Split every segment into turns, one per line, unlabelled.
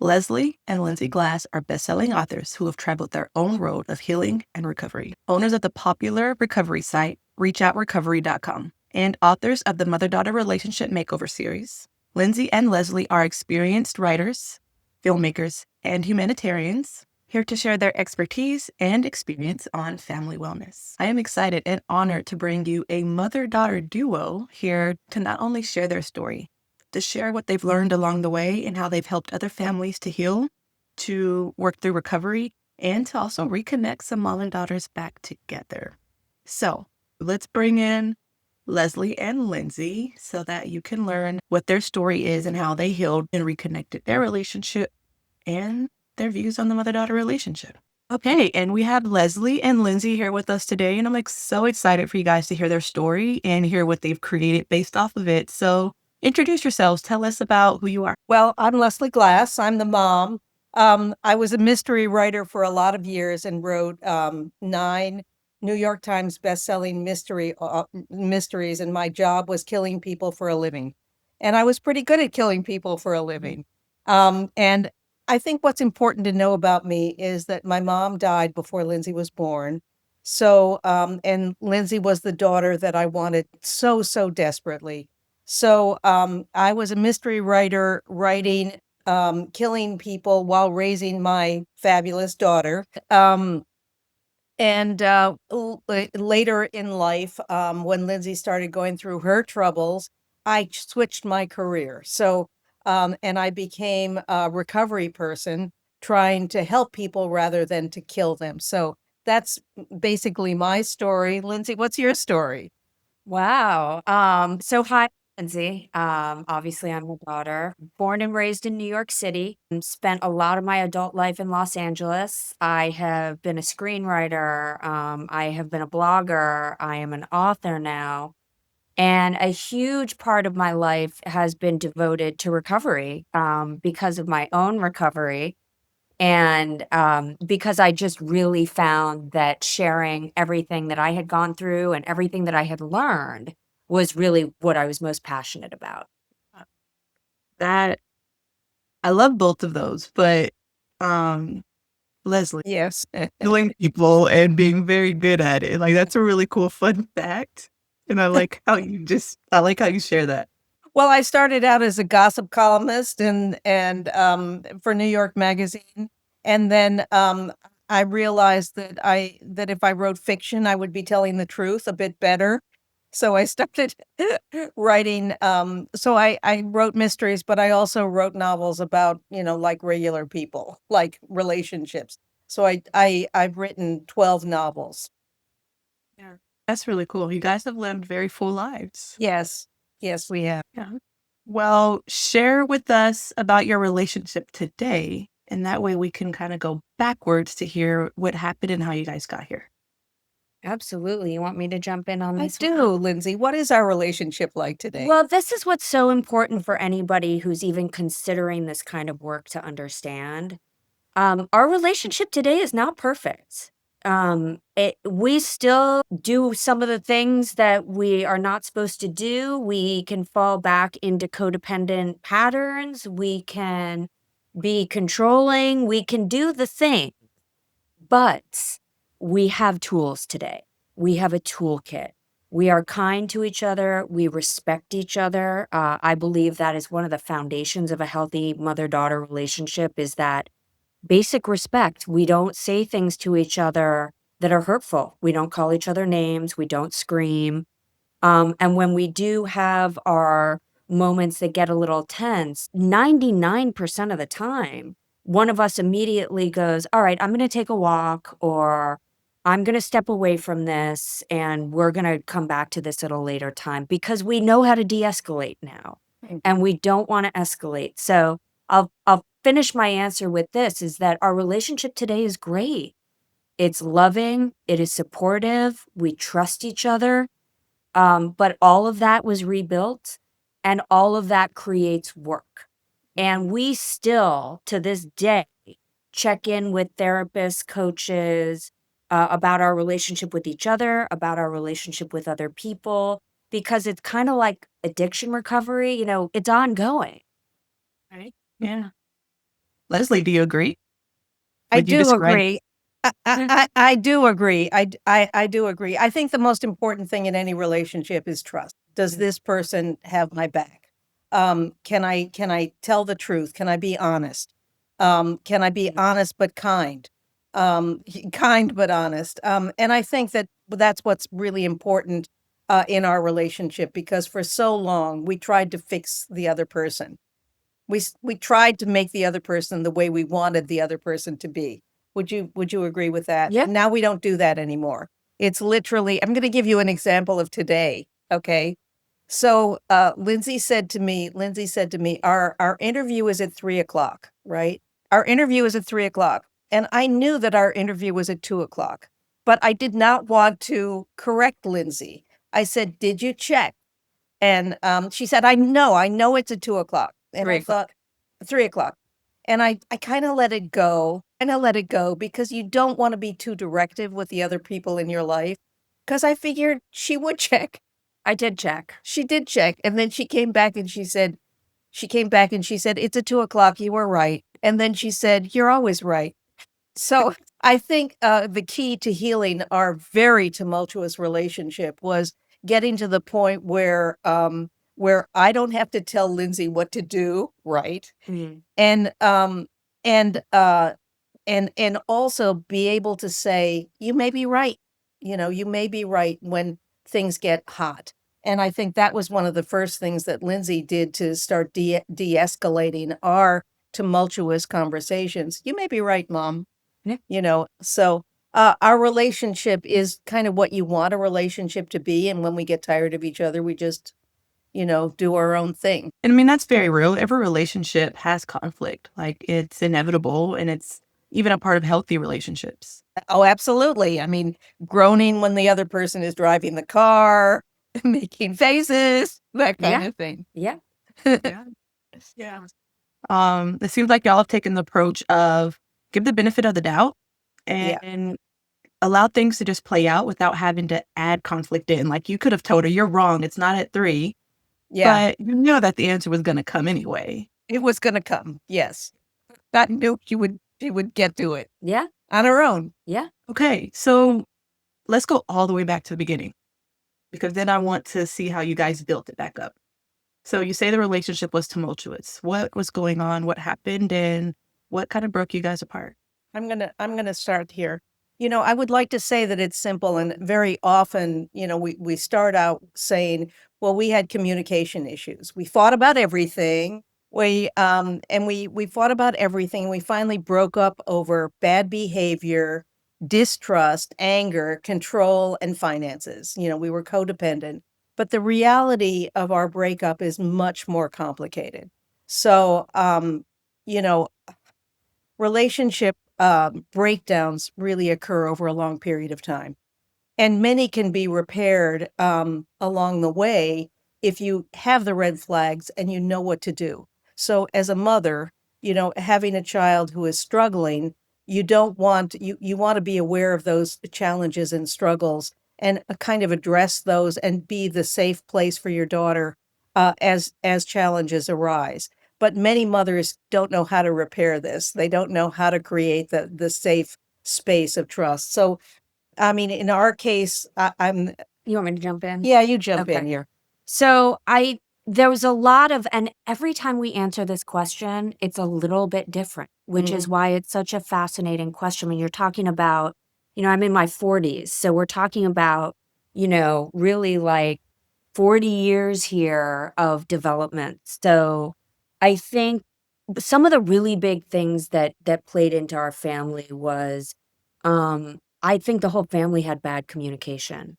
Leslie and Lindsay Glass are best-selling authors who have traveled their own road of healing and recovery, owners of the popular recovery site, reachoutrecovery.com, and authors of the Mother-Daughter Relationship Makeover series. Lindsay and Leslie are experienced writers, filmmakers, and humanitarians here to share their expertise and experience on family wellness. I am excited and honored to bring you a mother-daughter duo here to not only share their story, to share what they've learned along the way and how they've helped other families to heal, to work through recovery, and to also reconnect some mom and daughters back together. So let's bring in Leslie and Lindsay so that you can learn what their story is and how they healed and reconnected their relationship and their views on the mother-daughter relationship. Okay, and we have Leslie and Lindsay here with us today, and I'm like so excited for you guys to hear their story and hear what they've created based off of it. So introduce yourselves. Tell us about who you are.
Well, I'm Leslie Glass. I'm the mom. I was a mystery writer for a lot of years and wrote 9 New York Times best-selling mysteries, and my job was killing people for a living. And I was pretty good at killing people for a living. And I think what's important to know about me is that my mom died before Lindsay was born. So, and Lindsay was the daughter that I wanted so, so desperately. So I was a mystery writer writing killing people while raising my fabulous daughter. And later in life, when Lindsay started going through her troubles, I switched my career. So, and I became a recovery person trying to help people rather than to kill them. So that's basically my story. Lindsay, what's your story?
Wow. So hi, Lindsay. Obviously I'm a daughter, born and raised in New York City, and spent a lot of my adult life in Los Angeles. I have been a screenwriter. I have been a blogger. I am an author now. And a huge part of my life has been devoted to recovery, because of my own recovery. And because I just really found that sharing everything that I had gone through and everything that I had learned was really what I was most passionate about.
That I love both of those, but um Leslie,
Yes.
killing people and being very good at it. Like that's a really cool fun fact. And I like how you share that.
Well, I started out as a gossip columnist and for New York Magazine, and then I realized that if I wrote fiction, I would be telling the truth a bit better. So I started writing. So I wrote mysteries, but I also wrote novels about like regular people, like relationships. So I've written 12 novels.
Yeah. That's really cool. You guys have lived very full lives.
Yes, yes, we have.
Yeah. Well, share with us about your relationship today, and that way we can kind of go backwards to hear what happened and how you guys got here.
Absolutely. You want me to jump in on
I
this one?
do, Lindsay. What is our relationship like today?
Well, this is what's so important for anybody who's even considering this kind of work to understand. Our relationship today is not perfect. We still do some of the things that we are not supposed to do. We can fall back into codependent patterns. We can be controlling. We can do the thing, but we have tools today. We have a toolkit. We are kind to each other. We respect each other. I believe that is one of the foundations of a healthy mother-daughter relationship is that basic respect. We don't say things to each other that are hurtful. We don't call each other names. We don't scream. And when we do have our moments that get a little tense, 99% of the time, one of us immediately goes, all right, I'm going to take a walk, or I'm going to step away from this and we're going to come back to this at a later time because we know how to de-escalate now and we don't want to escalate. So I'll finish my answer with this is that our relationship today is great. It's loving. It is supportive. We trust each other. But all of that was rebuilt and all of that creates work. And we still, to this day, check in with therapists, coaches, about our relationship with each other, about our relationship with other people, because it's kind of like addiction recovery, it's ongoing.
Right? Yeah. Leslie, do you agree?
I
Would you
do
describe?
agree. I do agree. I do agree. I think the most important thing in any relationship is trust. Does this person have my back? Can I tell the truth? Can I be honest? Can I be honest but kind? Kind but honest. And I think that that's what's really important in our relationship, because for so long we tried to fix the other person. We tried to make the other person the way we wanted the other person to be. Would you agree with that?
Yeah.
Now we don't do that anymore. It's literally, I'm gonna give you an example of today, okay? So, Lindsay said to me, our interview is at 3 o'clock, right? Our interview is at 3 o'clock. And I knew that our interview was at 2 o'clock, but I did not want to correct Lindsay. I said, "Did you check?" And she said, I know it's at 2 o'clock. And
3
I thought, 3 o'clock. And I kind of let it go, because you don't want to be too directive with the other people in your life. Because I figured she would check.
I did check.
She did check. And then she came back and she said, it's at 2 o'clock. You were right. And then she said, you're always right. So I think the key to healing our very tumultuous relationship was getting to the point where I don't have to tell Lindsay what to do, right?
Mhm.
And and also be able to say, you may be right. You may be right when things get hot. And I think that was one of the first things that Lindsay did to start de-escalating our tumultuous conversations. You may be right, Mom.
Yeah.
So our relationship is kind of what you want a relationship to be. And when we get tired of each other, we just, do our own thing.
And I mean, that's very real. Every relationship has conflict. Like, it's inevitable, and it's even a part of healthy relationships.
Oh, absolutely. I mean, groaning when the other person is driving the car, making faces, that kind
Yeah.
of thing.
Yeah.
Yeah. Yeah. It seems like y'all have taken the approach of give the benefit of the doubt
Yeah.
and allow things to just play out without having to add conflict in. Like, you could have told her, you're wrong, it's not at 3,
Yeah.
but you know that the answer was going to come anyway.
It was going to come. Yes. That knew she would get to it
Yeah.
on her own.
Yeah.
Okay, so let's go all the way back to the beginning, because then I want to see how you guys built it back up. So you say the relationship was tumultuous. What was going on? What happened? And what kind of broke you guys apart?
I'm gonna start here. I would like to say that it's simple, and very often, we start out saying, well, we had communication issues. We fought about everything. We fought about everything. We finally broke up over bad behavior, distrust, anger, control, and finances. We were codependent. But the reality of our breakup is much more complicated. So, you know, relationship breakdowns really occur over a long period of time. And many can be repaired along the way if you have the red flags and you know what to do. So as a mother, having a child who is struggling, you don't want, you want to be aware of those challenges and struggles and kind of address those and be the safe place for your daughter as challenges arise. But many mothers don't know how to repair this. They don't know how to create the safe space of trust. So I mean, in our case, I'm
You want me to jump in?
yeah, you jump in
Okay.
here.
So there was a lot of, and every time we answer this question, it's a little bit different, which is why it's such a fascinating question. When you're talking about, I'm in my 40s. So we're talking about, really like 40 years here of development. So I think some of the really big things that played into our family was, I think the whole family had bad communication.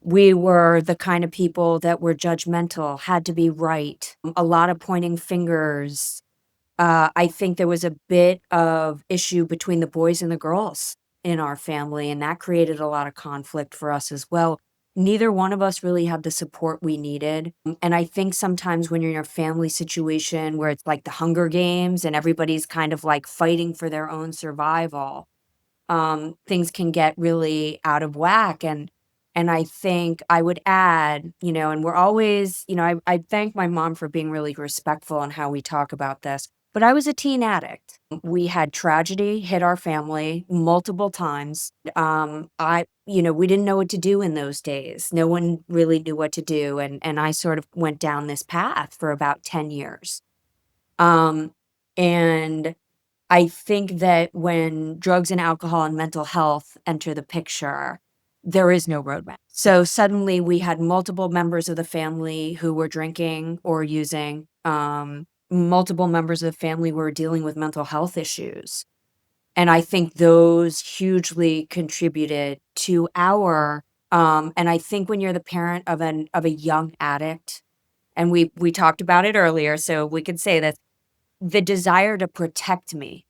We were the kind of people that were judgmental, had to be right, a lot of pointing fingers. I think there was a bit of issue between the boys and the girls in our family, and that created a lot of conflict for us as well. Neither one of us really had the support we needed. And I think sometimes when you're in a family situation where it's like the Hunger Games and everybody's kind of like fighting for their own survival, things can get really out of whack. And I think I would add, and we're always, I thank my mom for being really respectful on how we talk about this. but I was a teen addict. We had tragedy hit our family multiple times. We didn't know what to do in those days. No one really knew what to do. And I sort of went down this path for about 10 years. And I think that when drugs and alcohol and mental health enter the picture, there is no roadmap. So suddenly we had multiple members of the family who were drinking or using, multiple members of the family were dealing with mental health issues. And I think those hugely contributed to and I think when you're the parent of a young addict, and we talked about it earlier, so we could say that the desire to protect me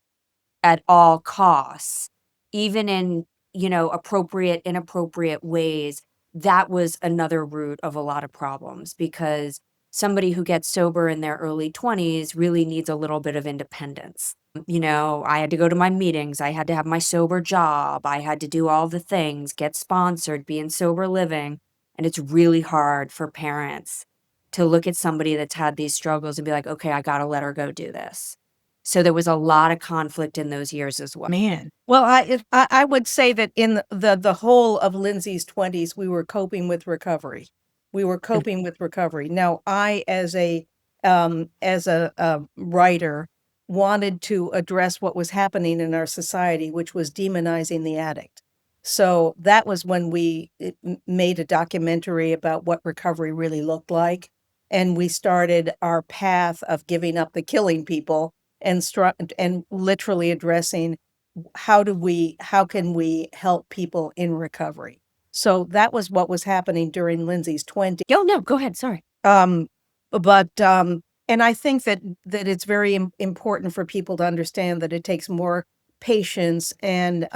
at all costs, even in, appropriate, inappropriate ways, that was another root of a lot of problems because somebody who gets sober in their early 20s really needs a little bit of independence. I had to go to my meetings. I had to have my sober job. I had to do all the things, get sponsored, be in sober living. And it's really hard for parents to look at somebody that's had these struggles and be like, okay, I got to let her go do this. So there was a lot of conflict in those years as well.
Man.
Well, I would say that in the whole of Lindsay's 20s, we were coping with recovery. We were coping with recovery. Now, I, as a writer, wanted to address what was happening in our society, which was demonizing the addict. So that was when we made a documentary about what recovery really looked like. And we started our path of giving up the killing people and literally addressing how can we help people in recovery. So that was what was happening during Lindsay's 20s.
Oh, no, go ahead. Sorry.
And I think that it's very important for people to understand that it takes more patience and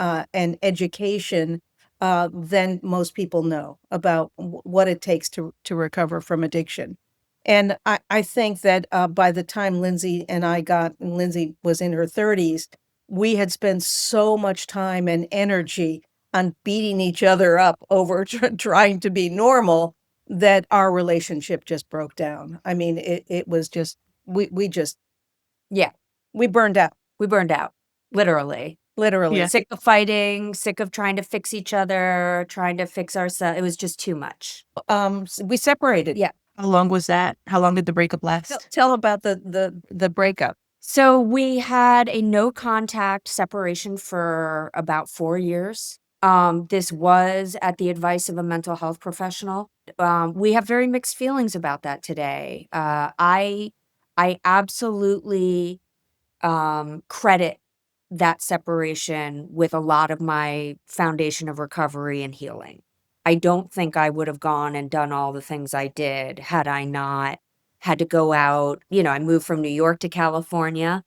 education than most people know about what it takes to recover from addiction. And I think that by the time Lindsay was in her 30s, we had spent so much time and energy on beating each other up over trying to be normal that our relationship just broke down. I mean, it was just, we burned out.
We burned out, literally.
Literally.
Yeah.
Sick of fighting, sick of trying to fix each other, trying to fix ourselves. It was just too much.
We separated.
Yeah.
How long was that? How long did the breakup last?
Tell about the breakup.
So we had a no contact separation for about 4 years. This was at the advice of a mental health professional. We have very mixed feelings about that today. I absolutely credit that separation with a lot of my foundation of recovery and healing. I don't think I would have gone and done all the things I did had I not had to go out. I moved from New York to California.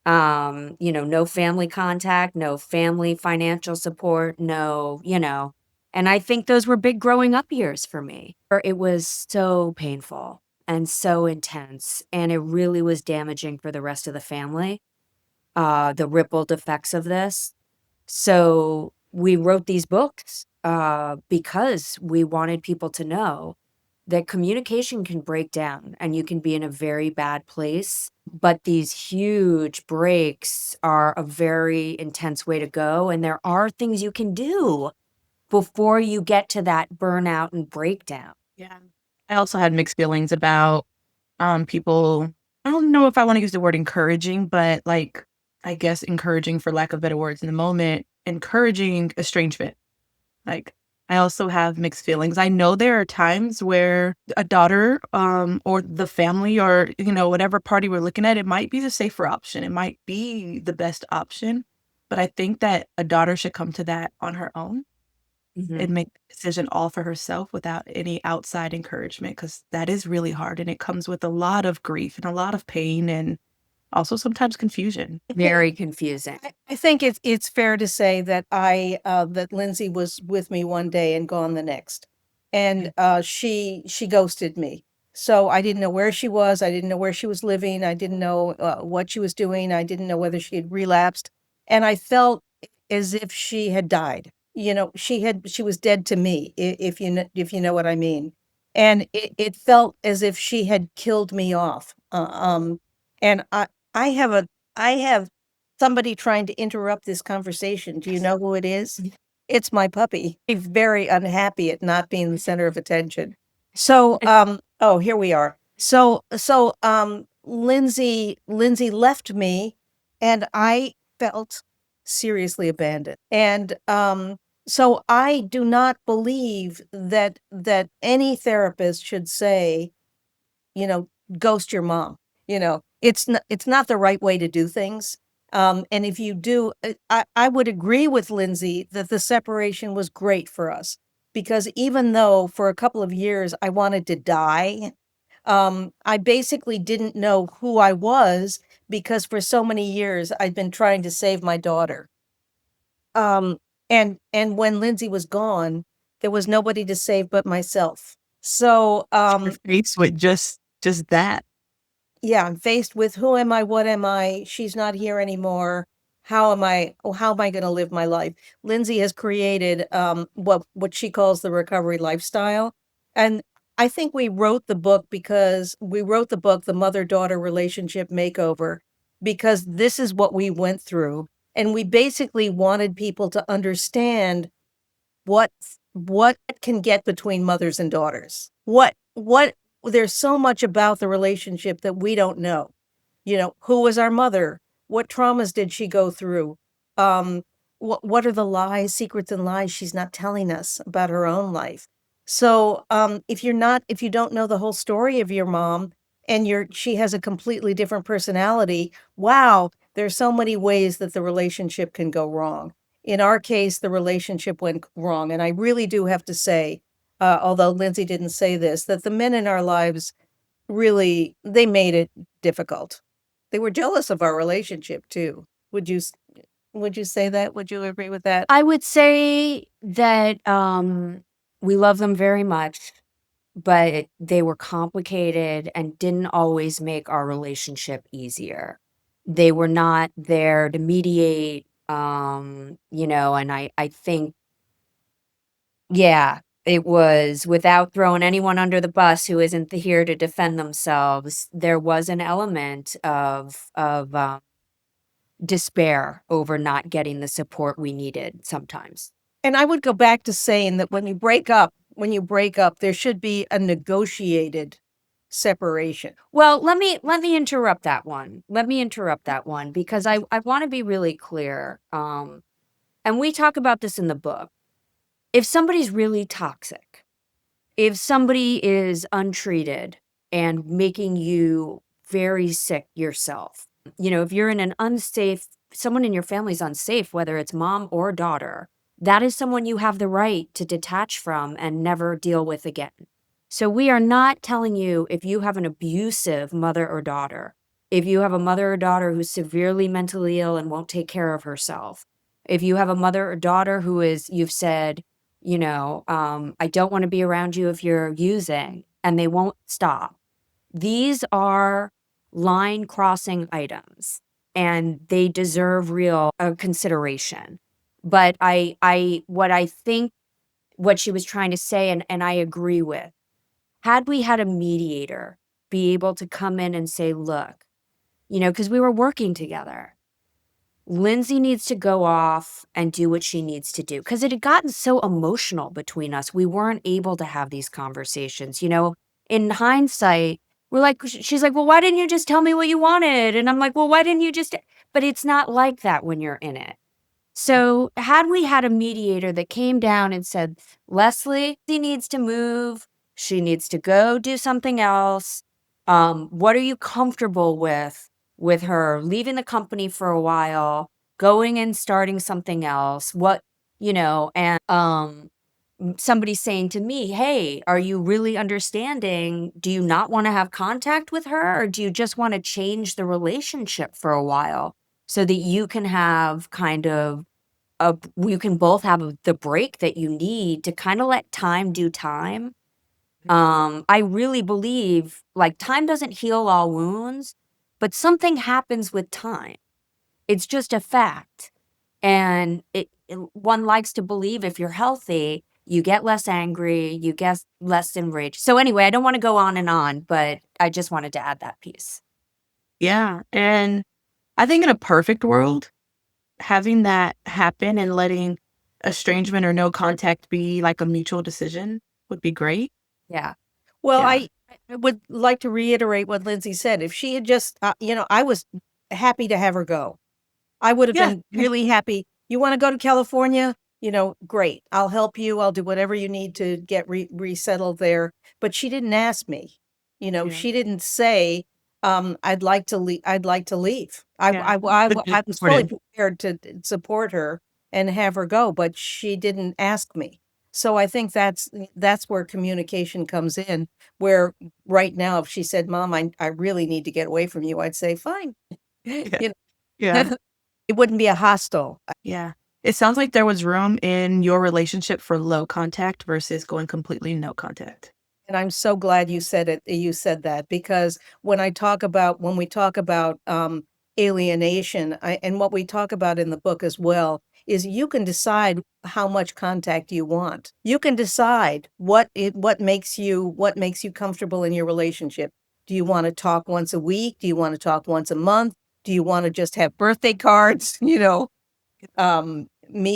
No family contact, no family financial support, and I think those were big growing up years for me. It was so painful and so intense, and it really was damaging for the rest of the family, the rippled effects of this. So we wrote these books because we wanted people to know that communication can break down and you can be in a very bad place, but these huge breaks are a very intense way to go. And there are things you can do before you get to that burnout and breakdown.
Yeah. I also had mixed feelings about people. I don't know if I want to use the word encouraging, but I guess encouraging, for lack of better words in the moment, encouraging estrangement. I also have mixed feelings. I know there are times where a daughter or the family or, whatever party we're looking at, it might be the safer option. It might be the best option. But I think that a daughter should come to that on her own and make the decision all for herself without any outside encouragement, because that is really hard. And it comes with a lot of grief and a lot of pain and also sometimes confusion.
Very confusing.
I think it's fair to say that that Lindsay was with me one day and gone the next, and she ghosted me. So I didn't know where she was. I didn't know where she was living. I didn't know what she was doing. I didn't know whether she had relapsed, and I felt as if she had died. She was dead to me, if you know what I mean. And it felt as if she had killed me off. And I have somebody trying to interrupt this conversation. Do you know who it is? It's my puppy. He's very unhappy at not being the center of attention. So, oh, here we are. Lindsay left me, and I felt seriously abandoned. And so I do not believe that any therapist should say, ghost your mom. It's not the right way to do things. And if you do, I would agree with Lindsay that the separation was great for us, because even though for a couple of years I wanted to die, I basically didn't know who I was, because for so many years I'd been trying to save my daughter. And when Lindsay was gone, there was nobody to save but myself. So,
You're faced with just that.
yeah, I'm faced with who am I? What am I? She's not here anymore. How am I going to live my life? Lindsay has created what she calls the recovery lifestyle. And I think we wrote the book The Mother-Daughter Relationship Makeover, because this is what we went through. And we basically wanted people to understand what can get between mothers and daughters. What there's so much about the relationship that we don't know. Who was our mother? What traumas did she go through? What are the lies, secrets and lies she's not telling us about her own life? So, if you don't know the whole story of your mom, and she has a completely different personality, wow, there's so many ways that the relationship can go wrong. In our case, the relationship went wrong. And I really do have to say, although Lindsay didn't say this, that the men in our lives really, they made it difficult. They were jealous of our relationship too. Would you say that? Would you agree with that?
I would say that we love them very much, but they were complicated and didn't always make our relationship easier. They were not there to mediate, and I think, yeah, it was, without throwing anyone under the bus who isn't here to defend themselves, there was an element of despair over not getting the support we needed sometimes.
And I would go back to saying that when you break up, there should be a negotiated separation.
Well, let me interrupt that one. Because I want to be really clear. And we talk about this in the book. If somebody's really toxic, if somebody is untreated and making you very sick yourself, if you're in an someone in your family's unsafe, whether it's mom or daughter, that is someone you have the right to detach from and never deal with again. So we are not telling you, if you have an abusive mother or daughter, if you have a mother or daughter who's severely mentally ill and won't take care of herself, if you have a mother or daughter who you've said, I don't want to be around you if you're using, and they won't stop. These are line crossing items, and they deserve real consideration. But what she was trying to say, and I agree with, had we had a mediator be able to come in and say, look, because we were working together, Lindsay needs to go off and do what she needs to do. Because it had gotten so emotional between us. We weren't able to have these conversations. In hindsight, she's like, well, why didn't you just tell me what you wanted? And I'm like, well, why didn't you just? But it's not like that when you're in it. So had we had a mediator that came down and said, Leslie, she needs to move. She needs to go do something else. What are you comfortable with her leaving the company for a while, going and starting something else? And somebody saying to me, hey, are you really understanding? Do you not want to have contact with her, or do you just want to change the relationship for a while so that you can have you can both have the break that you need to kind of let time do time? I really believe, time doesn't heal all wounds, but something happens with time. It's just a fact. And one likes to believe if you're healthy, you get less angry, you get less enraged. So anyway, I don't want to go on and on, but I just wanted to add that piece.
Yeah. And I think in a perfect world, having that happen and letting estrangement or no contact be like a mutual decision would be great.
Yeah.
Well,
Yeah.
I would like to reiterate what Lindsay said. If she had just, I was happy to have her go. I would have
Yeah.
been really happy. You want to go to California? Great. I'll help you. I'll do whatever you need to get resettled there. But she didn't ask me.
Yeah.
She didn't say, I'd like to leave. I'd like to leave.
Yeah. But just
I was fully
supported.
prepared to support her and have her go, but she didn't ask me. So I think that's where communication comes in. Where right now, if she said, "Mom, I really need to get away from you," I'd say, "Fine."
Yeah.
You
Yeah.
know, it wouldn't be a hostile.
Yeah. It sounds like there was room in your relationship for low contact versus going completely no contact.
And I'm so glad you said it. You said that because when we talk about alienation, and what we talk about in the book as well, is you can decide how much contact you want. You can decide what makes you comfortable in your relationship. Do you want to talk once a week? Do you want to talk once a month? Do you want to just have birthday cards? Meet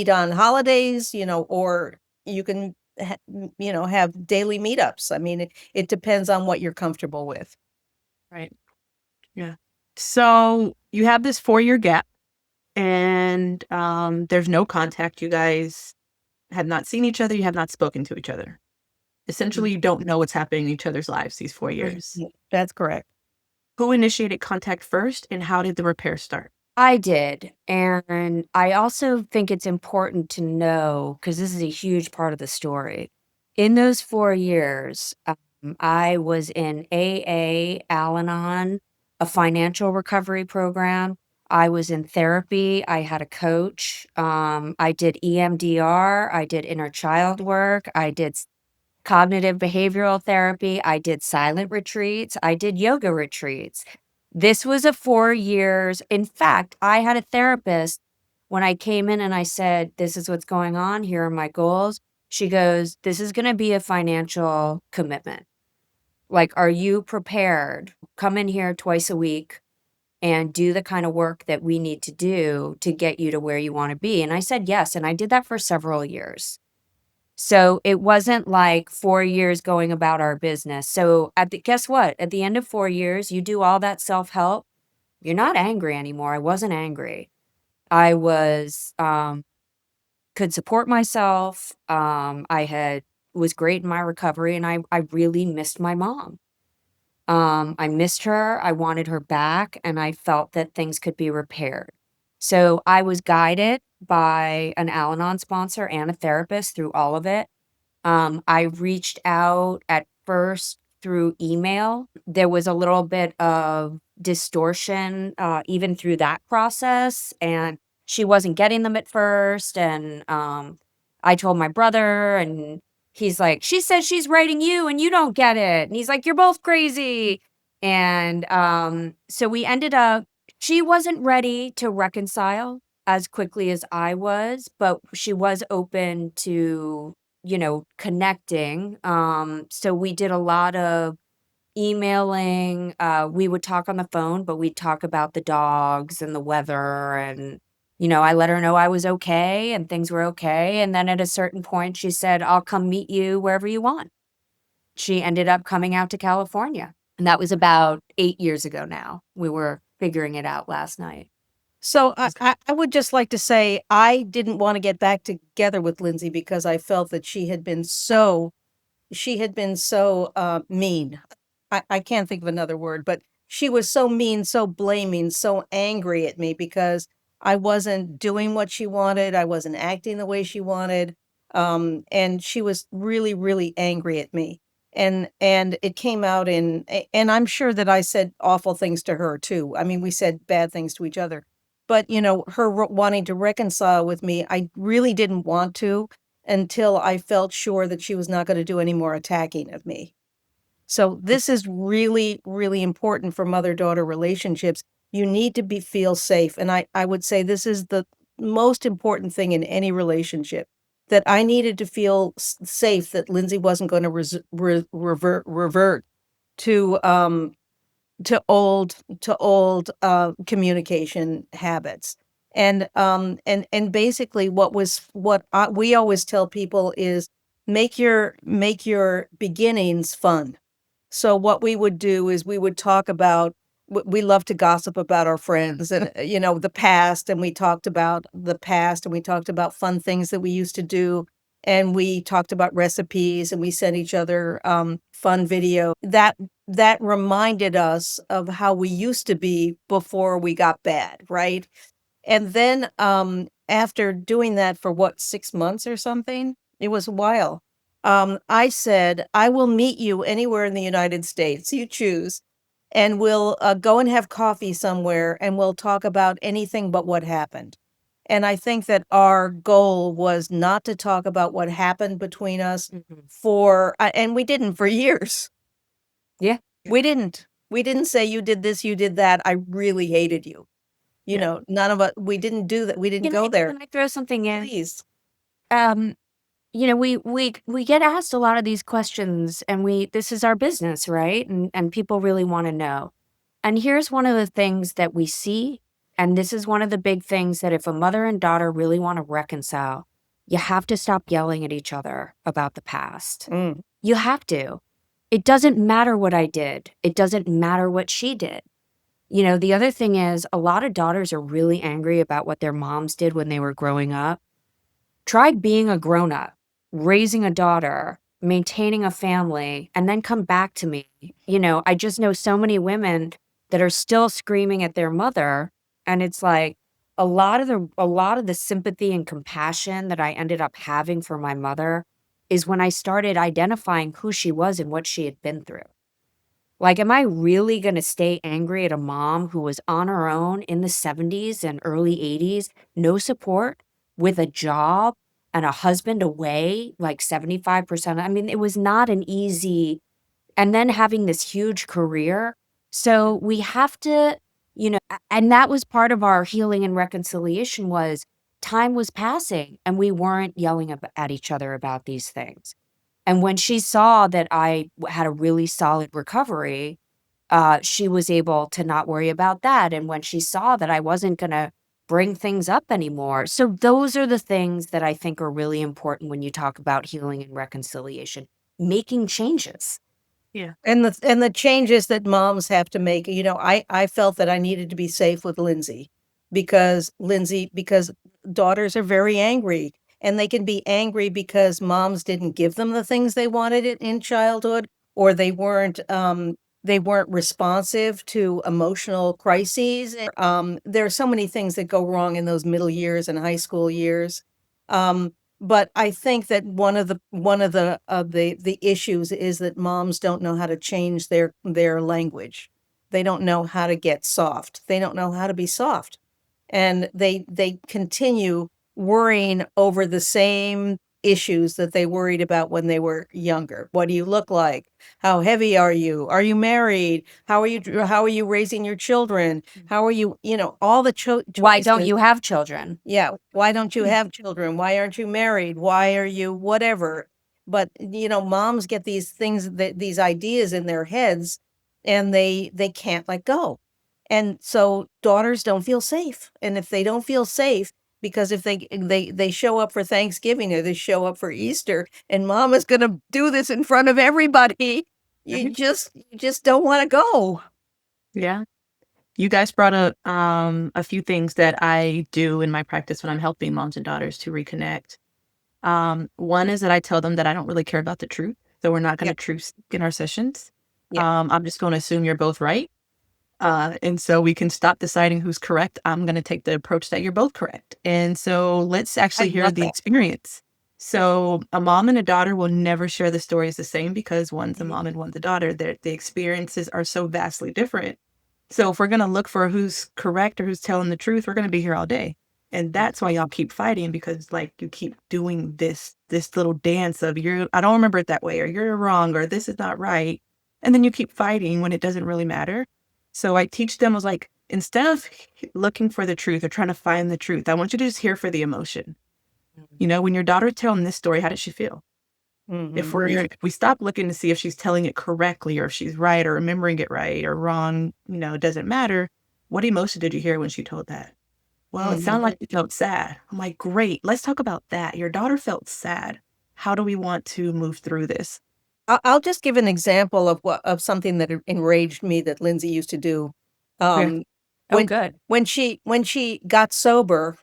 on holidays, or you can, have daily meetups. I mean, it depends on what you're comfortable with.
Right. Yeah. So you have this 4-year gap and there's no contact. You guys have not seen each other. You have not spoken to each other. Essentially, you don't know what's happening in each other's lives these 4 years.
That's correct.
Who initiated contact first and how did the repair start?
I did, and I also think it's important to know, because this is a huge part of the story. In those 4 years, I was in AA, Al-Anon, a financial recovery program. I was in therapy. I had a coach. I did EMDR. I did inner child work. I did cognitive behavioral therapy. I did silent retreats. I did yoga retreats. This was a 4 years. In fact, I had a therapist when I came in and I said, "This is what's going on. Here are my goals." She goes, "This is gonna be a financial commitment. Like, are you prepared? Come in here twice a week and do the kind of work that we need to do to get you to where you wanna be." And I said, "Yes," and I did that for several years. So it wasn't like 4 years going about our business. So guess what? At the end of 4 years, you do all that self-help, you're not angry anymore. I wasn't angry. I could support myself. Was great in my recovery, and I really missed my mom. I missed her. I wanted her back, and I felt that things could be repaired. So I was guided by an Al-Anon sponsor and a therapist through all of it. I reached out at first through email. There was a little bit of distortion, even through that process, and she wasn't getting them at first, and, I told my brother, and he's like, "She says she's writing you, and you don't get it," and he's like, "You're both crazy," and, so we ended up she wasn't ready to reconcile as quickly as I was, but she was open to connecting. So we did a lot of emailing. We would talk on the phone, but we'd talk about the dogs and the weather. And, I let her know I was okay and things were okay. And then at a certain point, she said, "I'll come meet you wherever you want." She ended up coming out to California. And that was about 8 years ago now. We were figuring it out last night.
So I would just like to say I didn't want to get back together with Lindsay because I felt that she had been so mean. I can't think of another word, but she was so mean, so blaming, so angry at me because I wasn't doing what she wanted. I wasn't acting the way she wanted. And she was really, really angry at me. And it came out and I'm sure that I said awful things to her too. I mean, we said bad things to each other. But, her wanting to reconcile with me, I really didn't want to until I felt sure that she was not gonna do any more attacking of me. So this is really, really important for mother-daughter relationships. You need to feel safe, and I would say this is the most important thing in any relationship, that I needed to feel safe that Lindsay wasn't gonna revert to, old communication habits. And basically we always tell people is make your beginnings fun. So what we would do is we would talk about we love to gossip about our friends and the past, and we talked about the past, and we talked about fun things that we used to do, and we talked about recipes, and we sent each other fun video that reminded us of how we used to be before we got bad, right? And then after doing that for 6 months or something, it was a while. I said, I will meet you anywhere in the United States. You choose. And we'll go and have coffee somewhere and we'll talk about anything but what happened. And I think that our goal was not to talk about what happened between us and we didn't for years.
Yeah.
We didn't. We didn't say you did this, you did that. I really hated you. None of us, we didn't do that. We didn't go there.
Can I throw something in?
Please.
We get asked a lot of these questions, and this is our business, right? And people really want to know. And here's one of the things that we see, and this is one of the big things that if a mother and daughter really want to reconcile, you have to stop yelling at each other about the past. You have to. It doesn't matter what I did. It doesn't matter what she did. The other thing is a lot of daughters are really angry about what their moms did when they were growing up. Try being a grown-up, raising a daughter, maintaining a family, and then come back to me. I just know so many women that are still screaming at their mother, and it's like a lot of the sympathy and compassion that I ended up having for my mother is when I started identifying who she was and what she had been through. Like, am I really going to stay angry at a mom who was on her own in the 70s and early 80s, no support, with a job and a husband away, like 75%? I mean, it was not an easy, and then having this huge career. So we have to, and that was part of our healing and reconciliation was time was passing and we weren't yelling at each other about these things. And when she saw that I had a really solid recovery, she was able to not worry about that. And when she saw that I wasn't going to bring things up anymore. So those are the things that I think are really important when you talk about healing and reconciliation, making changes.
Yeah. And the changes that moms have to make, I felt that I needed to be safe with Lindsay because daughters are very angry. And they can be angry because moms didn't give them the things they wanted in childhood, or they weren't responsive to emotional crises. There are so many things that go wrong in those middle years and high school years. But I think that one of the issues is that moms don't know how to change their language. They don't know how to get soft. They don't know how to be soft, and they continue worrying over the same issues that they worried about when they were younger. What do you look like? How heavy are you? Are you married? How are you raising your children? How are you, all the
Why don't you have children?
Yeah. Why don't you have children? Why aren't you married? Why are you whatever? But, moms get these things, these ideas in their heads, and they can't let go. And so daughters don't feel safe. And if they don't feel safe, because if they show up for Thanksgiving or they show up for Easter and mom is going to do this in front of everybody, you just don't want to go.
Yeah. You guys brought up a few things that I do in my practice when I'm helping moms and daughters to reconnect. One is that I tell them that I don't really care about the truth. So we're not going to truth in our sessions. I'm just going to assume you're both right. And so we can stop deciding who's correct. I'm going to take the approach that you're both correct. And so let's actually hear the experience. So a mom and a daughter will never share the stories the same because one's a mom and one's a daughter. The experiences are so vastly different. So if we're going to look for who's correct or who's telling the truth, we're going to be here all day. And that's why y'all keep fighting, because you keep doing this little dance of I don't remember it that way, or you're wrong, or this is not right. And then you keep fighting when it doesn't really matter. So I teach them instead of looking for the truth or trying to find the truth, I want you to just hear for the emotion. When your daughter's telling this story, how does she feel?
Mhm.
If we stop looking to see if she's telling it correctly or if she's right or remembering it right or wrong, it doesn't matter. What emotion did you hear when she told that? Well, it sounded
Mhm.
like you felt sad. I'm like, great. Let's talk about that. Your daughter felt sad. How do we want to move through this?
I'll just give an example of something that enraged me that Lindsay used to do.
Okay.
Um,
Oh,
when
good.
when she got sober,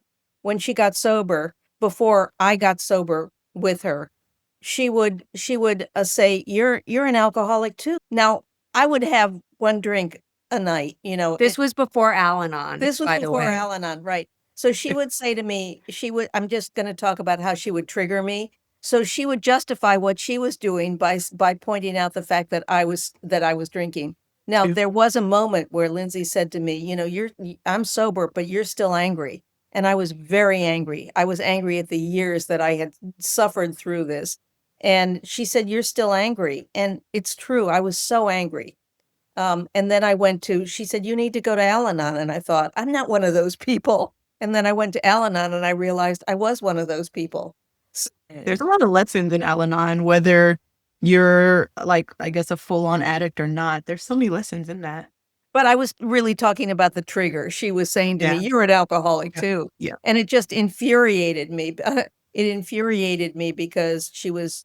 before I got sober with her, she would say, "You're an alcoholic too." Now, I would have one drink a night,
This was before Al-Anon,
this was
by the
before
way.
Al-Anon, right. So she would say to me, I'm just gonna talk about how she would trigger me. So she would justify what she was doing by pointing out the fact that I was drinking. Now,
Oof.
there was a moment where Lindsay said to me, I'm sober, but you're still angry. And I was very angry. I was angry at the years that I had suffered through this. And she said, "You're still angry." And it's true. I was so angry. And then she said, "You need to go to Al-Anon." And I thought, I'm not one of those people. And then I went to Al-Anon and I realized I was one of those people.
There's a lot of lessons in Al-Anon, whether you're like, I guess, a full on addict or not. There's so many lessons in that.
But I was really talking about the trigger. She was saying to me,
Yeah.
"You're an alcoholic
Yeah.
too."
Yeah.
And it just infuriated me. It infuriated me because she was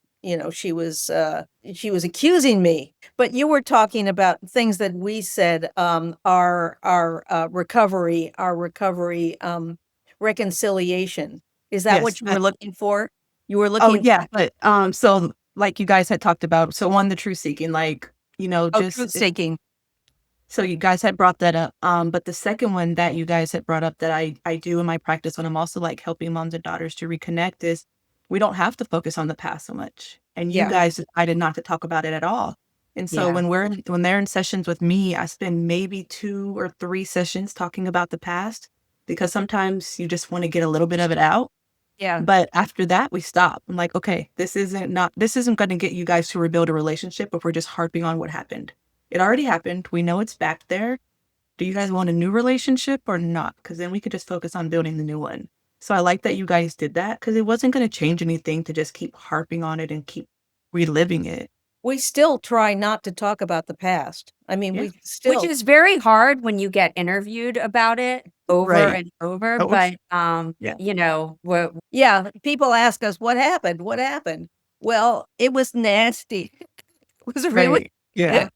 accusing me. But you were talking about things that we said, our recovery, reconciliation. Is that
Yes.
what you were looking for? You were
Oh,
looking
yeah. But so like you guys had talked about, so one, the truth seeking, like,
Oh,
just
truth seeking.
so you guys had brought that up. But the second one that you guys had brought up that I do in my practice when I'm also like helping moms and daughters to reconnect is we don't have to focus on the past so much. And you
Yeah.
guys decided not to talk about it at all. And so
Yeah.
when they're in sessions with me, I spend maybe 2 or 3 sessions talking about the past because sometimes you just want to get a little bit of it out.
Yeah.
But after that, we stop. I'm like, okay, this isn't going to get you guys to rebuild a relationship if we're just harping on what happened. It already happened. We know it's back there. Do you guys want a new relationship or not? Because then we could just focus on building the new one. So I like that you guys did that because it wasn't going to change anything to just keep harping on it and keep reliving it.
We still try not to talk about the past. I mean,
Yeah.
we
Which
still
is very hard when you get interviewed about it over
Right.
and over,
Oh,
but,
yeah.
what
Yeah, people ask us, "What happened? What happened?" Well, it was nasty. It was really
Right. Yeah.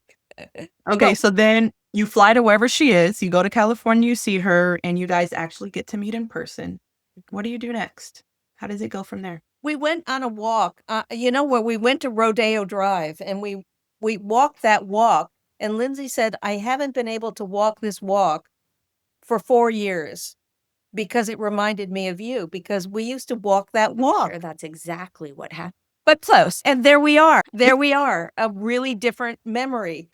Okay.
well,
So then you fly to wherever she is. You go to California, you see her, and you guys actually get to meet in person. What do you do next? How does it go from there?
we went on a walk, where we went to Rodeo Drive, and we walked that walk, and Lindsay said, "I haven't been able to walk this walk for 4 years because it reminded me of you, because we used to walk that walk."
sure that's exactly what happened.
But close, and there we are, a really different memory.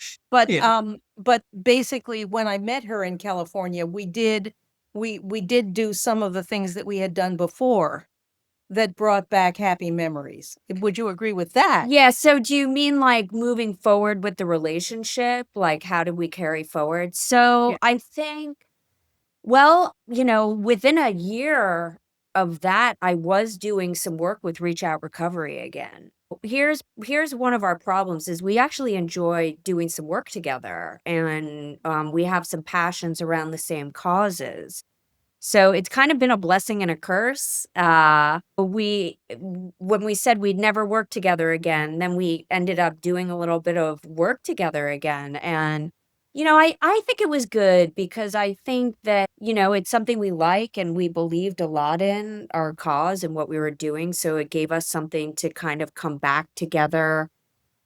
Yeah.
But basically, when I met her in California, we did do some of the things that we had done before that brought back happy memories. Would you agree with that?
Yeah, so do you mean, like, moving forward with the relationship? Like, how do we carry forward? So,
Yeah.
I think well, within a year of that, I was doing some work with Reach Out Recovery again. Here's one of our problems is we actually enjoy doing some work together, and, we have some passions around the same causes. So it's kind of been a blessing and a curse. When we said we'd never work together again, then we ended up doing a little bit of work together again. And, I think it was good because I think that, it's something we like and we believed a lot in our cause and what we were doing. So it gave us something to kind of come back together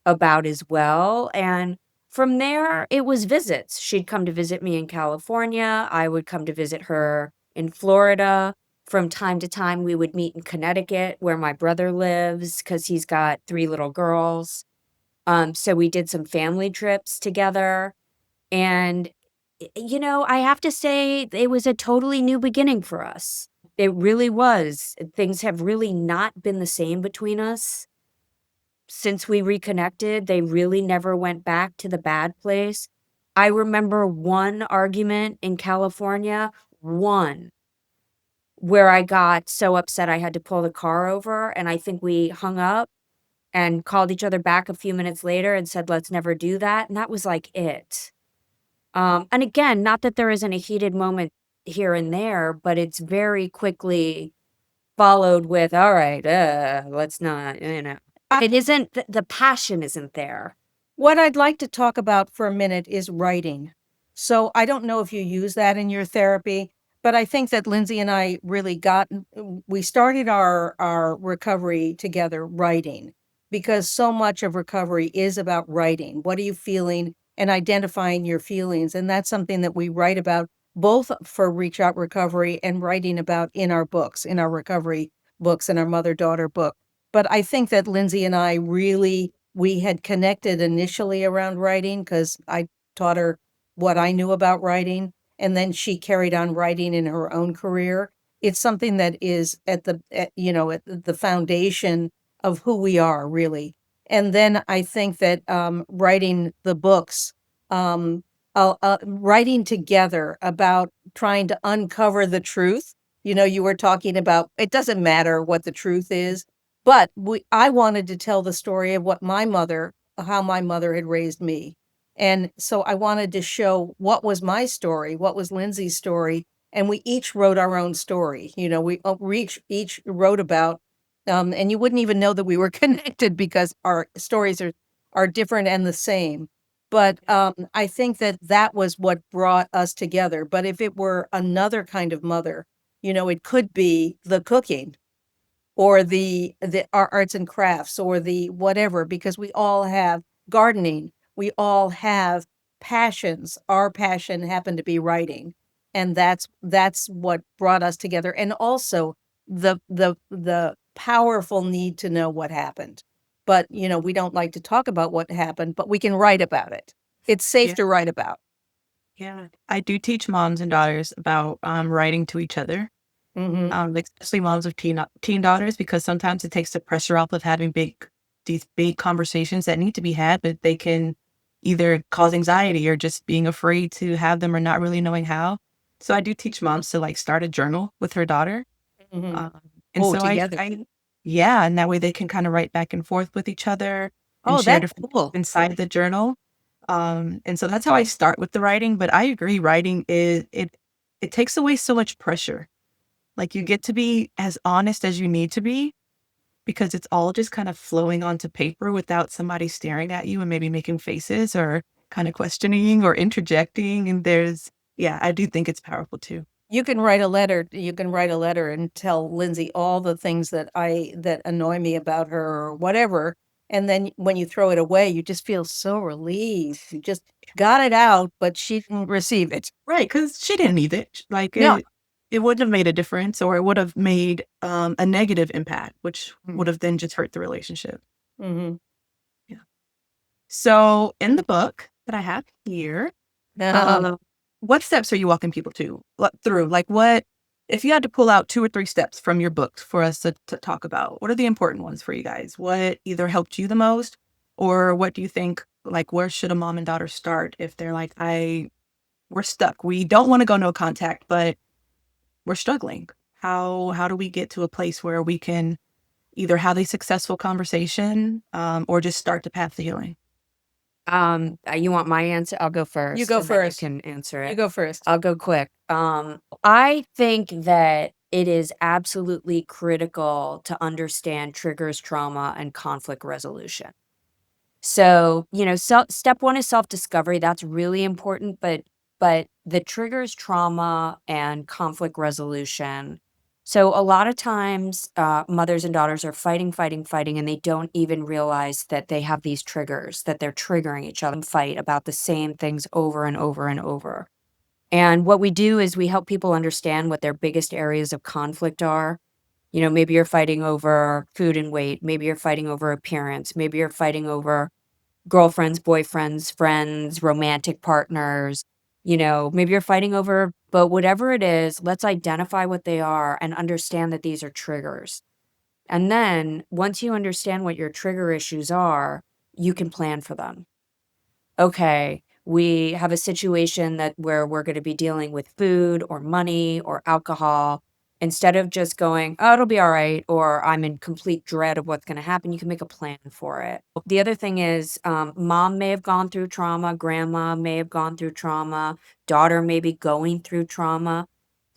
about as well. And from there, it was visits. She'd come to visit me in California. I would come to visit her in Florida. From time to time, we would meet in Connecticut, where my brother lives, because he's got 3 little girls. So we did some family trips together. And, I have to say, it was a totally new beginning for us. It really was. Things have really not been the same between us since we reconnected. They really never went back to the bad place. I remember one argument in California, one, where I got so upset I had to pull the car over, and I think we hung up, and called each other back a few minutes later and said, let's never do that. And that was like it. And again, not that there isn't a heated moment here and there, but it's very quickly followed with, all right, let's not, it isn't, the passion isn't there.
What I'd like to talk about for a minute is writing. So I don't know if you use that in your therapy, but I think that Lindsay and I really we started our recovery together writing, because so much of recovery is about writing. What are you feeling, and identifying your feelings? And that's something that we write about both for Reach Out Recovery and writing about in our books, in our recovery books, in our mother-daughter book. But I think that Lindsay and I we had connected initially around writing because I taught her what I knew about writing, and then she carried on writing in her own career. It's something that is at the foundation of who we are, really. And then I think that writing the books, writing together about trying to uncover the truth. You were talking about, it doesn't matter what the truth is, but I wanted to tell the story of how my mother had raised me. And so I wanted to show what was my story, what was Lindsay's story, and we each wrote our own story. We each wrote about, and you wouldn't even know that we were connected because our stories are different and the same. But I think that was what brought us together. But if it were another kind of mother, it could be the cooking, or the arts and crafts, or the whatever, because we all have gardening. We all have passions. Our passion happened to be writing. And that's what brought us together. And also the powerful need to know what happened. But, we don't like to talk about what happened, but we can write about it. It's safe
Yeah.
to write about.
Yeah. I do teach moms and daughters about writing to each other, especially moms of teen daughters, because sometimes it takes the pressure off of having these big conversations that need to be had, but they can either cause anxiety or just being afraid to have them or not really knowing how. So I do teach moms to start a journal with her daughter.
Mhm.
And so
Together.
yeah, and that way they can kind of write back and forth with each other and
Oh,
share
that's
different
cool.
inside the journal. And so that's how I start with the writing. But I agree, writing it takes away so much pressure. Like, you get to be as honest as you need to be, because it's all just kind of flowing onto paper without somebody staring at you and maybe making faces or kind of questioning or interjecting. And yeah, I do think it's powerful too.
You can write a letter. You can write a letter and tell Lindsay all the things that annoy me about her or whatever. And then when you throw it away, you just feel so relieved. You just got it out, but she didn't receive it.
Right, because she didn't need it.
No.
It wouldn't have made a difference, or it would have made a negative impact, which would have then just hurt the relationship.
Mm-hmm.
Yeah. So in the book that I have here, what steps are you walking people through? Like, what, if you had to pull out 2 or 3 steps from your book for us to talk about, what are the important ones for you guys? What either helped you the most, or what do you think, like, where should a mom and daughter start if they're like, we're stuck. We don't want to go no contact, but we're struggling. How do we get to a place where we can either have a successful conversation, or just start the path to healing?
You want my answer? I'll go first.
You go
and then
first.
You can answer it.
You go first.
I'll go quick. I think that it is absolutely critical to understand triggers, trauma, and conflict resolution. So, step 1 is self-discovery. That's really important, but the triggers, trauma, and conflict resolution. So a lot of times, mothers and daughters are fighting, and they don't even realize that they have these triggers, that they're triggering each other and fight about the same things over and over and over. And what we do is we help people understand what their biggest areas of conflict are. Maybe you're fighting over food and weight. Maybe you're fighting over appearance. Maybe you're fighting over girlfriends, boyfriends, friends, romantic partners. Maybe you're fighting over, but whatever it is, let's identify what they are and understand that these are triggers. And then once you understand what your trigger issues are, you can plan for them. Okay, we have a situation where we're going to be dealing with food or money or alcohol. Instead of just going, "Oh, it'll be all right," or "I'm in complete dread of what's gonna happen," you can make a plan for it. The other thing is, mom may have gone through trauma, grandma may have gone through trauma, daughter may be going through trauma.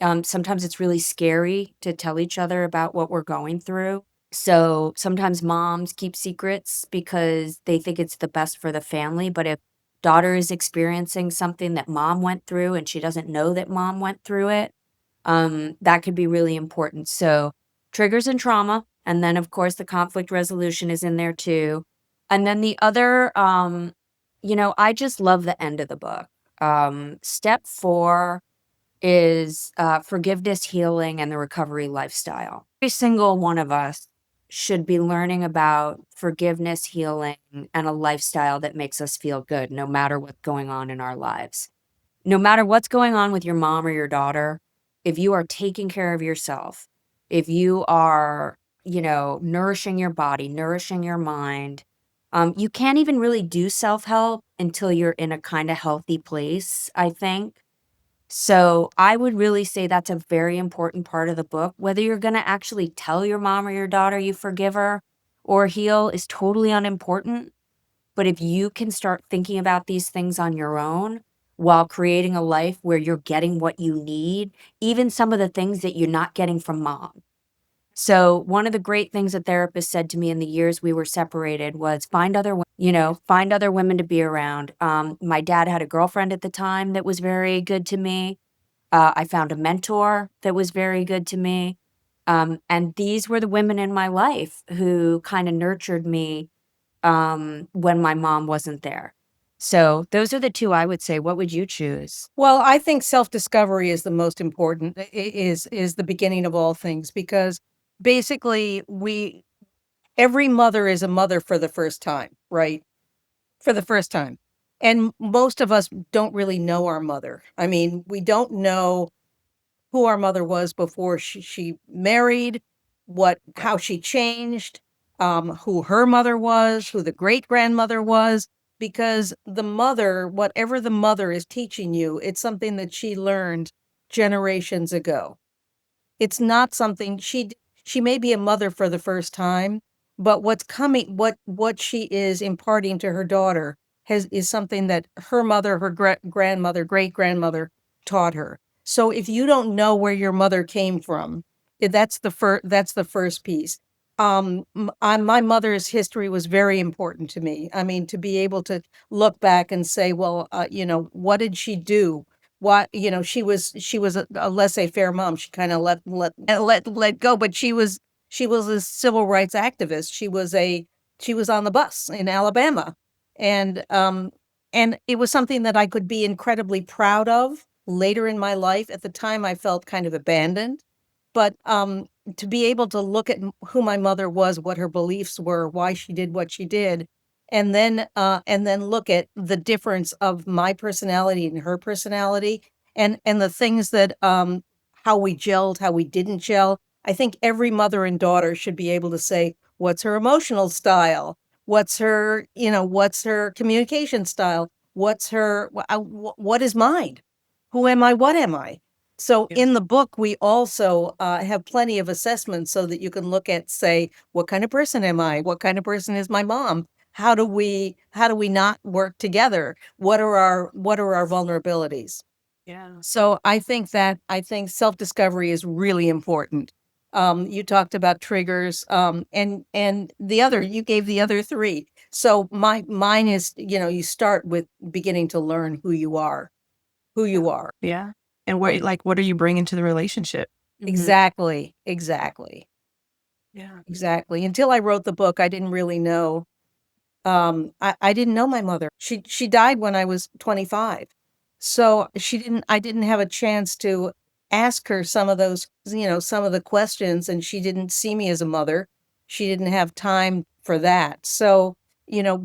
Sometimes it's really scary to tell each other about what we're going through. So sometimes moms keep secrets because they think it's the best for the family. But if daughter is experiencing something that mom went through and she doesn't know that mom went through it, that could be really important. So triggers and trauma. And then, of course, the conflict resolution is in there too. And then the other, I just love the end of the book. Step 4 is forgiveness, healing, and the recovery lifestyle. Every single one of us should be learning about forgiveness, healing, and a lifestyle that makes us feel good, no matter what's going on in our lives. No matter what's going on with your mom or your daughter, if you are taking care of yourself, if you are, nourishing your body, nourishing your mind, you can't even really do self-help until you're in a kind of healthy place, I think. So I would really say that's a very important part of the book. Whether you're going to actually tell your mom or your daughter you forgive her or heal is totally unimportant. But if you can start thinking about these things on your own while creating a life where you're getting what you need, even some of the things that you're not getting from mom. So one of the great things a therapist said to me in the years we were separated was find other women to be around. My dad had a girlfriend at the time that was very good to me. I found a mentor that was very good to me. And these were the women in my life who kind of nurtured me when my mom wasn't there. So those are the two I would say. What would you choose?
Well, I think self-discovery is the most important, is the beginning of all things, because basically every mother is a mother for the first time, right? For the first time. And most of us don't really know our mother. I mean, we don't know who our mother was before she married, how she changed, who her mother was, who the great grandmother was, because the mother, whatever the mother is teaching you, it's something that she learned generations ago. It's not something she may be a mother for the first time, but what's coming, what she is imparting to her daughter is something that her mother, her grandmother, great grandmother taught her. So if you don't know where your mother came from, that's the first piece. My mother's history was very important to me. I mean, to be able to look back and say, well, what did she do? What, she was a laissez-faire mom. She kind of let go, but she was a civil rights activist. She was on the bus in Alabama, and it was something that I could be incredibly proud of later in my life. At the time, I felt kind of abandoned, but to be able to look at who my mother was, what her beliefs were, why she did what she did, and then look at the difference of my personality and her personality, and the things that how we gelled, how we didn't gel. I think every mother and daughter should be able to say, what's her emotional style? What's her communication style? What is mine? Who am I? What am I? So
Yeah.
in the book, we also have plenty of assessments so that you can look at, say, what kind of person am I? What kind of person is my mom? How do we not work together? What are our vulnerabilities?
Yeah.
So I think self-discovery is really important. You talked about triggers, and you gave the other three. So mine is, you start with beginning to learn who you are, who you are.
Yeah. And what are you bringing to the relationship?
Mhm.
Exactly.
Yeah.
Exactly. Until I wrote the book, I didn't really know. I didn't know my mother. She died when I was 25. So I didn't have a chance to ask her some of the questions, and she didn't see me as a mother. She didn't have time for that. So,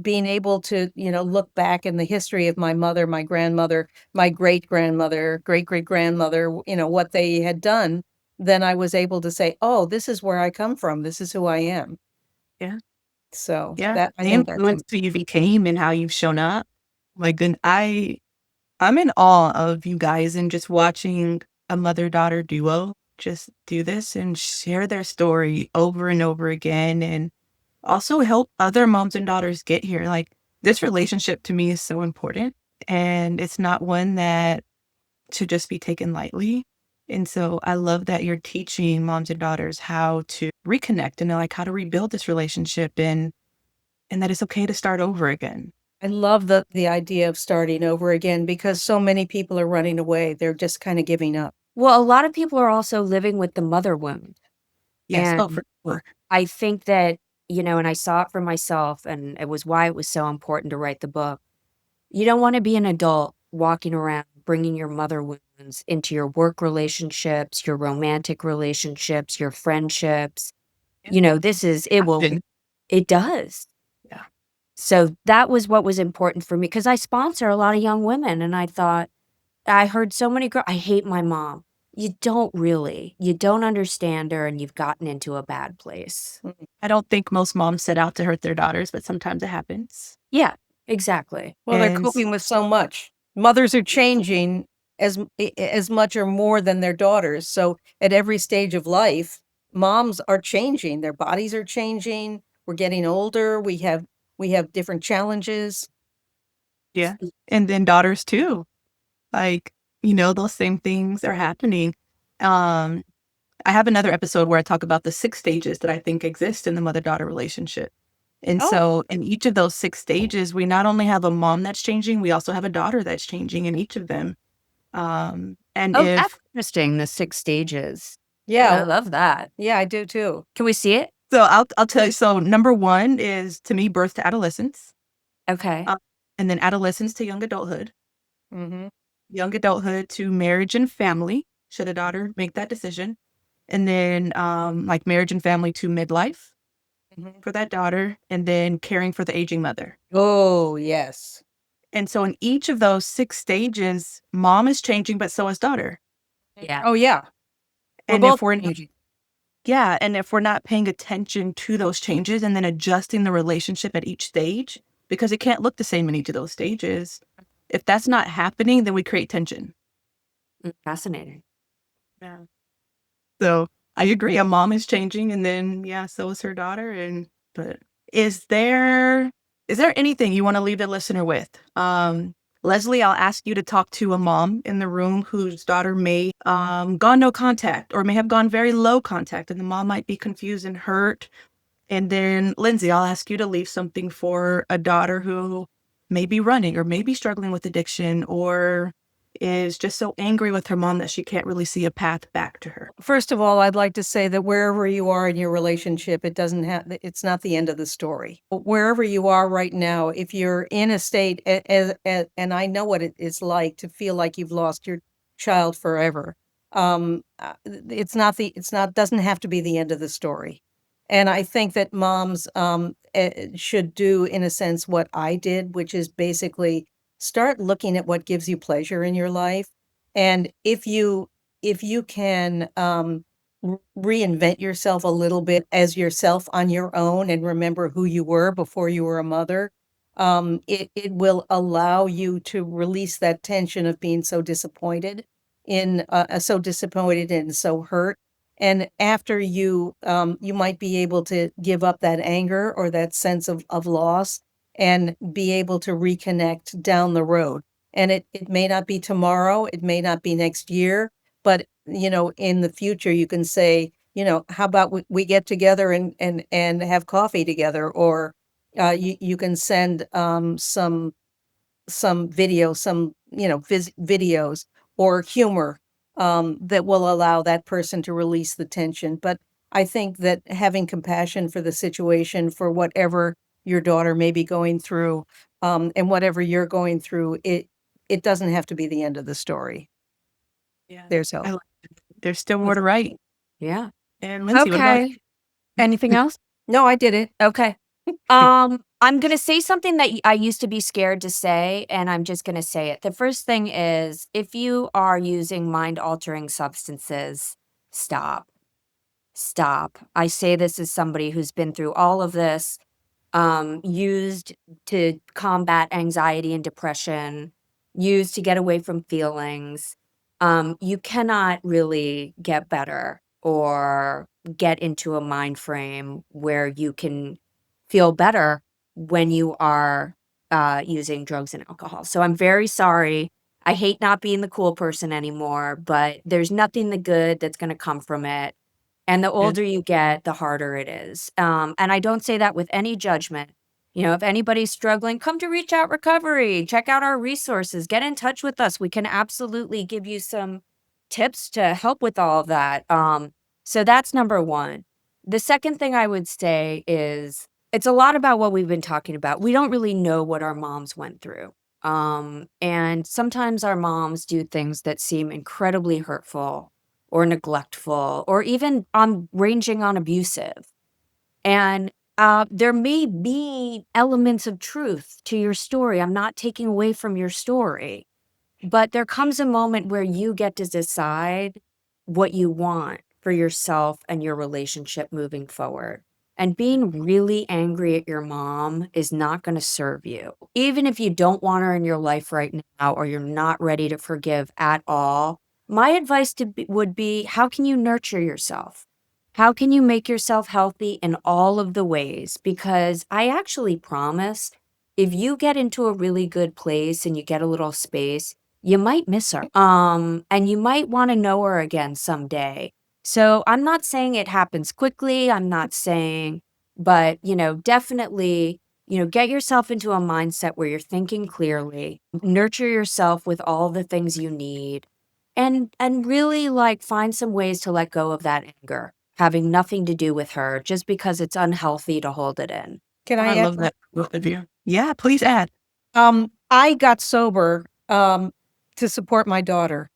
being able to, look back in the history of my mother, my grandmother, my great grandmother, great great grandmother, what they had done, then I was able to say, oh, this is where I come from. This is who I am.
Yeah.
So
Yeah.
that I
They
think that's
influence who you became and how you've shown up. My goodness, I'm in awe of you guys and just watching a mother-daughter duo. just do this and share their story over and over again, and also help other moms and daughters get here. Like, this relationship to me is so important, and it's not one that should just be taken lightly. And so I love that you're teaching moms and daughters how to reconnect and like how to rebuild this relationship, and that it's okay to start over again.
I love the idea of starting over again because so many people are running away. They're just kind of giving up.
Well, a lot of people are also living with the mother wound.
Yes. Oh,
And
for sure.
I think that, and I saw it for myself, and it was why it was so important to write the book. You don't want to be an adult walking around bringing your mother wounds into your work relationships, your romantic relationships, your friendships.
Often.
It does.
Yeah.
So that was what was important for me because I sponsor a lot of young women, and I heard so many girls, I hate my mom. You don't really. You don't understand her, and you've gotten into a bad place.
I don't think most moms set out to hurt their daughters, but sometimes it happens.
Yeah, exactly.
Well, they're
And
coping with so much. Mothers are changing as much or more than their daughters. So at every stage of life, moms are changing. Their bodies are changing. We're getting older. We have different challenges.
yeah. And then daughters too. Like, those same things are happening. Um, I have another episode where I talk about the 6 stages that I think exist in the mother-daughter relationship. And
Oh.
so in each of those 6 stages, we not only have a mom that's changing, we also have a daughter that's changing in each of them. And
Oh,
if
that's interesting, the 6 stages. I
Yeah.
love that.
Yeah, I do too.
Can we see it?
so I'll tell you, so number 1 is to me birth to adolescence,
Okay.
and then adolescence to young adulthood,
Mm-hmm.
young adulthood to marriage and family, should a daughter make that decision, and then like marriage and family to midlife
Mm-hmm.
for that daughter, and then caring for the aging mother.
Oh, yes.
And so in each of those 6 stages, mom is changing, but so is daughter.
Yeah.
Oh, yeah. We're
And
both
if we're
changing.
yeah, and if we're not paying attention to those changes and then adjusting the relationship at each stage, because it can't look the same in each of those stages, if that's not happening, then we create tension.
Fascinating.
Yeah. So I agree. A mom is changing, and then so is her daughter. But is there anything you want to leave the listener with? Leslie, I'll ask you to talk to a mom in the room whose daughter may gone no contact or may have gone very low contact, and the mom might be confused and hurt. And then Lindsay, I'll ask you to leave something for a daughter who may be running or may be struggling with addiction or is just so angry with her mom that she can't really see a path back to her.
First of all, I'd like to say that wherever you are in your relationship, it's not the end of the story. Wherever you are right now, if you're in a state, and I know what it is like to feel like you've lost your child forever, doesn't have to be the end of the story. And I think that moms should do, in a sense, what I did, which is basically start looking at what gives you pleasure in your life. And if you can reinvent yourself a little bit as yourself on your own and remember who you were before you were a mother, it will allow you to release that tension of being so disappointed and so hurt. And after you might be able to give up that anger or that sense of loss and be able to reconnect down the road. And it may not be tomorrow, it may not be next year, but in the future you can say, how about we get together and have coffee together, or you can send some video, videos or humor that will allow that person to release the tension. But I think that having compassion for the situation, for whatever your daughter may be going through, and whatever you're going through, it doesn't have to be the end of the story.
Yeah.
There's hope.
There's still more to write.
Yeah.
And Lindsay, what about you?
Anything else?
No, I did it.
Okay. I'm going to say something that I used to be scared to say, and I'm just going to say it. The first thing is, if you are using mind-altering substances, stop. Stop. I say this as somebody who's been through all of this, used to combat anxiety and depression, used to get away from feelings. You cannot really get better or get into a mind frame where you can feel better when you are using drugs and alcohol. So I'm very sorry. I hate not being the cool person anymore, but there's nothing the good that's going to come from it. And the older you get, the harder it is. And I don't say that with any judgment. If anybody's struggling, come to Reach Out Recovery. Check out our resources. Get in touch with us. We can absolutely give you some tips to help with all of that. So that's number one. The second thing I would say is it's a lot about what we've been talking about. We don't really know what our moms went through. And sometimes our moms do things that seem incredibly hurtful or neglectful or even ranging on abusive. And there may be elements of truth to your story. I'm not taking away from your story, but there comes a moment where you get to decide what you want for yourself and your relationship moving forward. And being really angry at your mom is not going to serve you. Even if you don't want her in your life right now or you're not ready to forgive at all, my advice would be, how can you nurture yourself? How can you make yourself healthy in all of the ways? Because I actually promise, if you get into a really good place and you get a little space, you might miss her. And you might want to know her again someday. So I'm not saying it happens quickly. I'm not saying, but, definitely, get yourself into a mindset where you're thinking clearly, nurture yourself with all the things you need, and really find some ways to let go of that anger, having nothing to do with her just because it's unhealthy to hold it in.
Can
I
I add?
love that, both of you. Yeah, please add.
I got sober to support my daughter.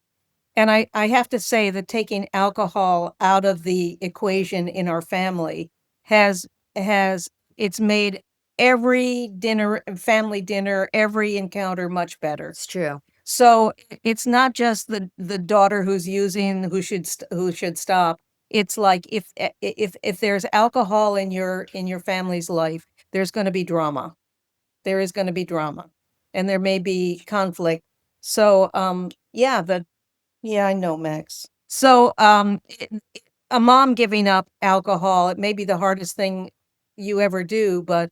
And I have to say that taking alcohol out of the equation in our family has it's made every family dinner, every encounter much better.
It's true.
So it's not just the daughter who's using who should stop. It's like if there's alcohol in your family's life, there's going to be drama. There is going to be drama, and there may be conflict. So yeah, I know, Max. So a mom giving up alcohol, it may be the hardest thing you ever do, but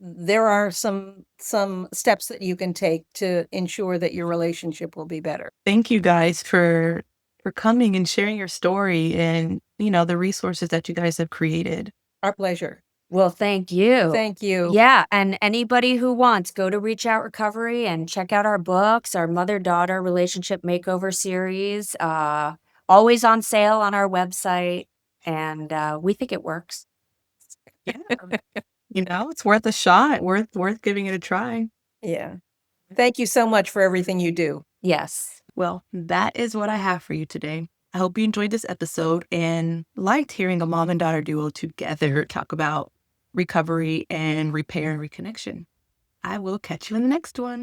there are some steps that you can take to ensure that your relationship will be better.
Thank you guys for coming and sharing your story and, the resources that you guys have created.
Our pleasure.
Well, thank you.
Thank you.
Yeah, and anybody who wants, go to Reach Out Recovery and check out our books, our mother-daughter relationship makeover series, always on sale on our website, and we think it works.
Yeah. It's worth a shot, worth giving it a try.
Yeah. Thank you so much for everything you do.
Yes.
Well, that is what I have for you today. I hope you enjoyed this episode and liked hearing a mom and daughter duo together talk about recovery and repair and reconnection. I will catch you in the next one.